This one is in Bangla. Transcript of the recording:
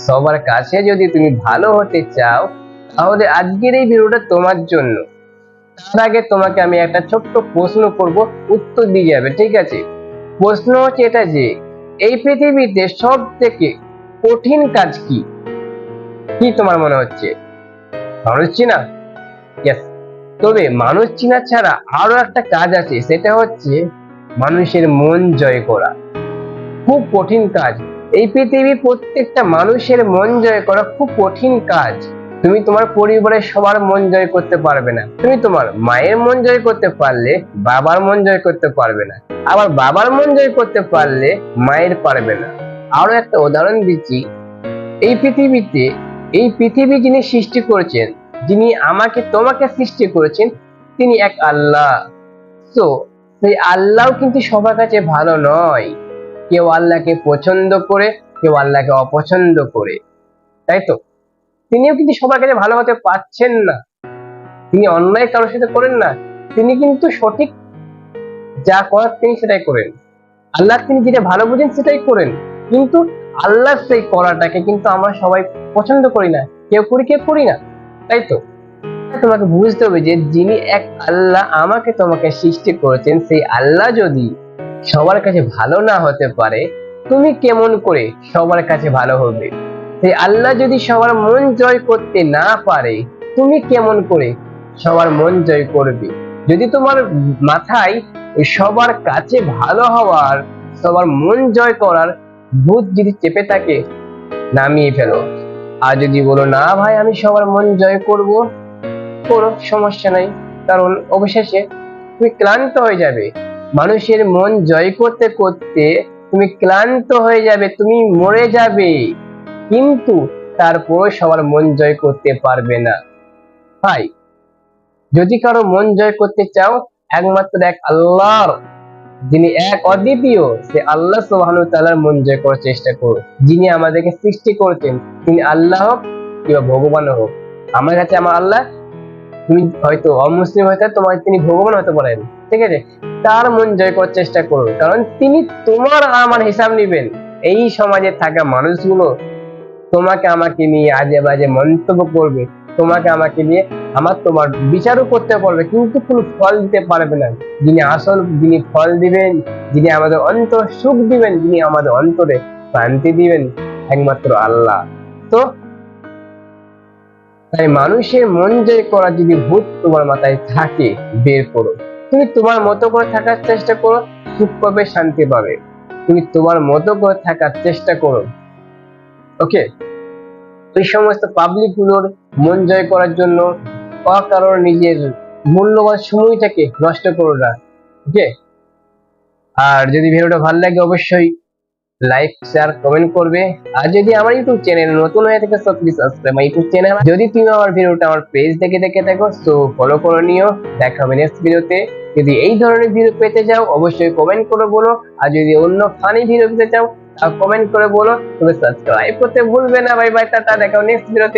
সবার কাছে যদি তুমি ভালো হতে চাও, তাহলে আজকের এই ভিডিওটা তোমার জন্য। তার আগে তোমাকে আমি একটা ছোট্ট প্রশ্ন করব, উত্তর দিয়ে যাবে, ঠিক আছে? প্রশ্ন হচ্ছে এটা যে এই পৃথিবীতে সব থেকে কঠিন কাজ কি? কি তোমার মনে হচ্ছে? মানুষ চিনা? Yes. তবে মানুষ চিনা ছাড়া আরো একটা কাজ আছে, সেটা হচ্ছে মানুষের মন জয় করা। খুব কঠিন কাজ। এই পৃথিবীর প্রত্যেকটা মানুষের মন জয় করা খুব কঠিন কাজ। তুমি তোমার পরিবারের সবার মন জয় করতে পারবে না। তুমি তোমার মায়ের মন জয় করতে পারলে বাবার মন জয় করতে পারবে না, আবার বাবার মন জয় করতে পারলে মায়ের পারবে না। আরো একটা উদাহরণ দিচ্ছি, এই পৃথিবীতে, এই পৃথিবী যিনি সৃষ্টি করেছেন, যিনি আমাকে তোমাকে সৃষ্টি করেছেন, তিনি এক আল্লাহ। তো সেই আল্লাহ কিন্তু সবার কাছে ভালো নয়। কেউ আল্লাহকে পছন্দ করে, কেউ আল্লাহকে অপছন্দ করে, তাই তো? তিনিও কিন্তু সবার কাছে ভালো হতে পারছেন না। তিনি অন্যায় কারোর সাথে করেন না, তিনি কিন্তু সঠিক যা করার তিনি সেটাই করেন। আল্লাহ তিনি যেটা ভালো বুঝেন সেটাই করেন। কিন্তু আল্লাহ সেই করাটাকে কিন্তু আমরা সবাই পছন্দ করি না, কেউ করি কেউ করি না, তাই তো? তোমাকে বুঝতে হবে যে যিনি এক আল্লাহ আমাকে তোমাকে সৃষ্টি করেছেন, সেই আল্লাহ যদি সবার কাছে ভালো না হতে পারে, তুমি কেমন করে সবার কাছে ভালো হবে? সেই আল্লাহ যদি সবার মন জয় করতে না পারে, তুমি কেমন করে সবার মন জয় করবে? যদি তোমার মাথায় ওই সবার কাছে ভালো হওয়ার, সবার মন জয় করার ভূত যদি চেপে থাকে, নামিয়ে ফেলো। আর যদি বলো না ভাই আমি সবার মন জয় করব, করো, সমস্যা নাই। কারণ অবশেষে তুমি ক্লান্ত হয়ে যাবে। মানুষের মন জয় করতে করতে তুমি ক্লান্ত হয়ে যাবে, তুমি মরে যাবে, কিন্তু তারপর সবার মন জয় করতে পারবে না। ভাই, যদি কারো মন জয় করতে চাও, একমাত্র এক আল্লাহর, যিনি এক অদ্বিতীয়, সে আল্লাহ সুবহানাহু ওয়া তাআলার মন জয় করার চেষ্টা করো। যিনি আমাদেরকে সৃষ্টি করেছেন, তিনি আল্লাহ হোক কিংবা ভগবান হোক, আমার কাছে আমার আল্লাহ। তুমি হয়তো অমুসলিম হয়তো তোমার তিনি ভগবান হতে পারেন, ঠিক আছে? তার মন জয় করার চেষ্টা করো, কারণ তিনি তোমার আমার হিসাব নিবেন। এই সমাজে থাকা মানুষগুলো তোমাকে আমাকে নিয়ে আজে বাজে মন্তব্য করবে, তোমাকে আমাকে নিয়ে আমার তোমার বিচারও করতে পারবে, কিন্তু কোনো ফল দিতে পারবে না। যিনি আসল, যিনি ফল দিবেন, যিনি আমাদের অন্তর সুখ দিবেন, যিনি আমাদের অন্তরে শান্তি দিবেন, একমাত্র আল্লাহ। তো তাই মানুষের মন জয় করা যদি ভূত তোমার মাথায় থাকে, বের করো। তুমি তোমার মতো করে থাকার চেষ্টা করো, সুখ পাবে, শান্তি পাবে। তুমি তোমার মতো করে থাকার চেষ্টা করো, ওকে? ওই সমস্ত পাবলিক গুলোর মন জয় করার জন্য অকারণ নিজের মূল্যবান সময়টাকে নষ্ট করো না, ওকে? আর যদি ভিডিওটা ভালো লাগে অবশ্যই লাইক শেয়ার কমেন্ট করবে। আর যদি আমার ইউটিউব চ্যানেল নতুন হয়ে থাকে তো please subscribe my YouTube channel. যদি তুমি আমার ভিডিওটা আমার পেজ থেকে দেখে থাকো তো ফলো করে নিও। দেখা হবে নেক্সট ভিডিওতে। যদি এই ধরনের ভিডিও পেতে চাও অবশ্যই কমেন্ট করে বলো। আর যদি অন্য ফানি ভিডিও পেতে চাও কমেন্ট করে বলো। তবে সাবস্ক্রাইব করতে ভুলবে না। বাই বাই, টাটা, দেখা হবে নেক্সট ভিডিওতে।